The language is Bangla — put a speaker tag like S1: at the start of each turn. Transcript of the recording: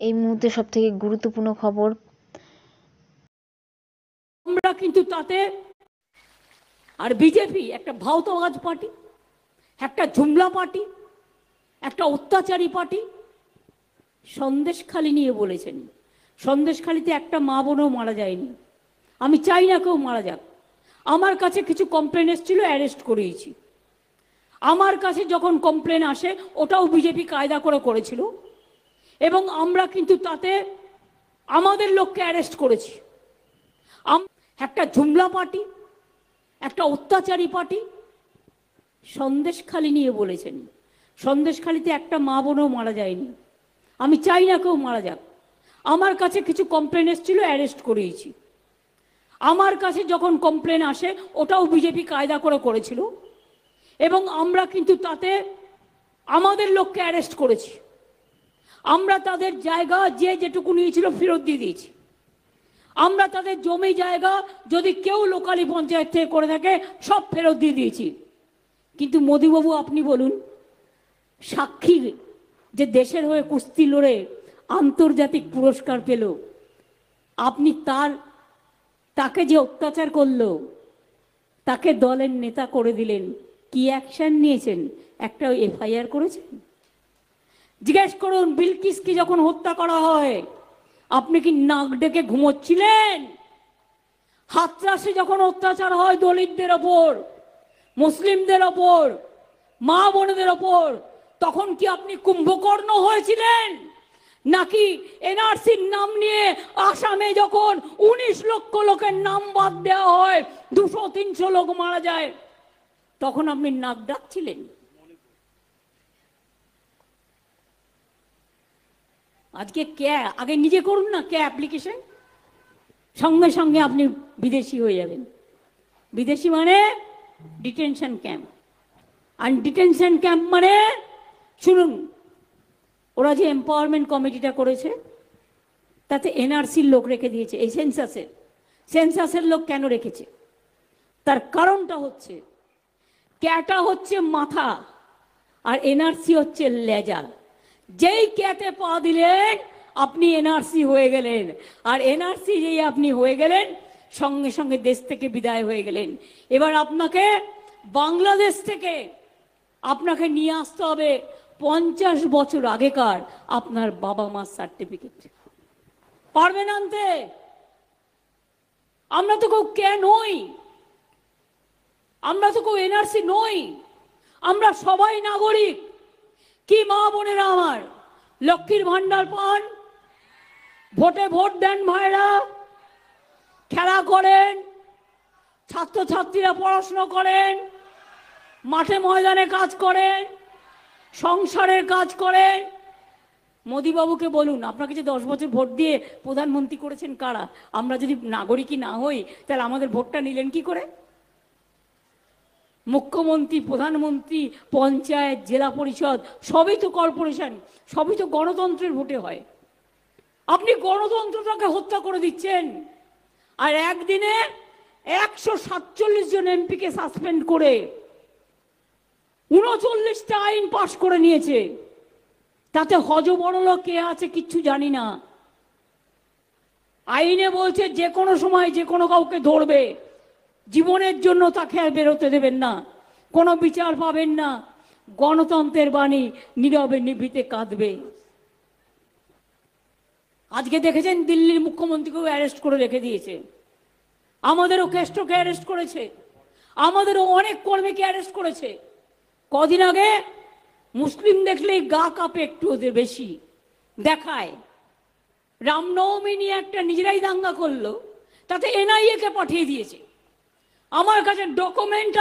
S1: এই মুহূর্তে সবথেকে গুরুত্বপূর্ণ খবর।
S2: আমরা কিন্তু তাতে আর বিজেপি একটা ভাওতাবাজ পার্টি, একটা জুমলা পার্টি, একটা অত্যাচারী পার্টি। সন্দেশখালি নিয়ে বলেছেন, সন্দেশখালিতে একটা মা বোনও মারা যায়নি। আমি চাই না কেউ মারা যাক। আমার কাছে কিছু কমপ্লেন এসেছিল, অ্যারেস্ট করিয়েছি। আমার কাছে যখন কমপ্লেন আসে ওটাও বিজেপি কায়দা করে করেছিল, এবং আমরা কিন্তু তাতে আমাদের লোককে অ্যারেস্ট করেছি। একটা জুমলা পার্টি, একটা অত্যাচারী পার্টি। সন্দেশখালি নিয়ে বলেছেন, সন্দেশখালিতে একটা মা বোনও মারা যায়নি। আমি চাই না কেউ মারা যাক। আমার কাছে কিছু কমপ্লেন এসেছিল, অ্যারেস্ট করিয়েছি। আমার কাছে যখন কমপ্লেন আসে ওটাও বিজেপি কায়দা করে করেছিল, এবং আমরা কিন্তু তাতে আমাদের লোককে অ্যারেস্ট করেছি। আমরা তাদের জায়গা যে যেটুকু নিয়েছিল ফেরত দিয়ে দিয়েছি। আমরা তাদের জমি জায়গা যদি কেউ লোকালি পঞ্চায়েত থেকে করে থাকে সব ফেরত দিয়ে দিয়েছি। কিন্তু মোদিবাবু, আপনি বলুন, সাক্ষী যে দেশের হয়ে কুস্তি লড়ে আন্তর্জাতিক পুরস্কার পেল, আপনি তাকে যে অত্যাচার করলো তাকে দলের নেতা করে দিলেন, কি অ্যাকশন নিয়েছেন? একটা এফআইআর করেছেন? জিজ্ঞেস করুন, বিলকিসকে যখন হত্যা করা হয় আপনি কি নাক ডেকে ঘুমোচ্ছিলেন? হাতরাসে যখন অত্যাচার হয় দলিতদের ওপর, মুসলিমদের ওপর, মা বোনদের ওপর, তখন কি আপনি কুম্ভকর্ণ হয়েছিলেন? নাকি এনআরসির নাম নিয়ে আসামে যখন 19 লক্ষ লোকের নাম বাদ দেওয়া হয়, 200-300 লোক মারা যায়, তখন আপনি নাক ডাকছিলেন? আজকে কে, আগে নিজে করুন না কে অ্যাপ্লিকেশন, সঙ্গে সঙ্গে আপনি বিদেশি হয়ে যাবেন। বিদেশি মানে ডিটেনশন ক্যাম্প। আর ডিটেনশন ক্যাম্প মানে, শুনুন, ওরা যে এম্পাওয়ারমেন্ট কমিটিটা করেছে তাতে এনআরসির লোক রেখে দিয়েছে। এই সেন্সাসের লোক কেন রেখেছে? তার কারণটা হচ্ছে, ক্যাটা হচ্ছে মাথা আর এনআরসি হচ্ছে লেজা। যেই ক্যাতে পা দিলেন আপনি এনআরসি হয়ে গেলেন, আর এনআরসি যেই আপনি হয়ে গেলেন সঙ্গে সঙ্গে দেশ থেকে বিদায় হয়ে গেলেন। এবার আপনাকে বাংলাদেশ থেকে আপনাকে নিয়ে আসতে হবে 50 বছর আগেকার আপনার বাবা মার সার্টিফিকেট। পারবেন আনতে? আমরা তো কেউ কে নই, আমরা তো কেউ এনআরসি নই, আমরা সবাই নাগরিক। কি মা বোনেরা আমার, লক্ষ্মীর ভান্ডার পান, ভোটে ভোট দেন ভাইরা, খেলা করেন, ছাত্রছাত্রীরা পড়াশোনা করেন, মাঠে ময়দানে কাজ করেন, সংসারের কাজ করেন। মোদিবাবুকে বলুন, আপনাকে যে 10 বছর ভোট দিয়ে প্রধানমন্ত্রী করেছেন কারা? আমরা যদি নাগরিকই না হই তাহলে আমাদের ভোটটা নিলেন কি করে? মুখ্যমন্ত্রী, প্রধানমন্ত্রী, পঞ্চায়েত, জেলা পরিষদ সবই তো কর্পোরেশন, সবই তো গণতন্ত্রের ভোটে হয়। আপনি গণতন্ত্রটাকে হত্যা করে দিচ্ছেন। আর একদিনে 147 জন এমপিকে সাসপেন্ড করে 39টা আইন পাশ করে নিয়েছে। তাতে হযবরল কে আছে কিচ্ছু জানি না। আইনে বলছে যে কোনো সময় যে কোনো কাউকে ধরবে, জীবনের জন্য তাকে আর বেরোতে দেবেন না, কোনো বিচার পাবেন না। গণতন্ত্রের বাণী নীরবে নিভৃতে কাঁদবে। আজকে দেখেছেন দিল্লির মুখ্যমন্ত্রীকেও অ্যারেস্ট করে রেখে দিয়েছে, আমাদেরও কেষ্টকে অ্যারেস্ট করেছে, আমাদেরও অনেক কর্মীকে অ্যারেস্ট করেছে। কদিন আগে মুসলিম দেখলেই গা কাঁপে একটু, ওদের বেশি দেখায়। রামনবমী নিয়ে একটা নিজেরাই দাঙ্গা করলো, তাতে এনআইএ কে পাঠিয়ে দিয়েছে। আমার কাছে ডকুমেন্ট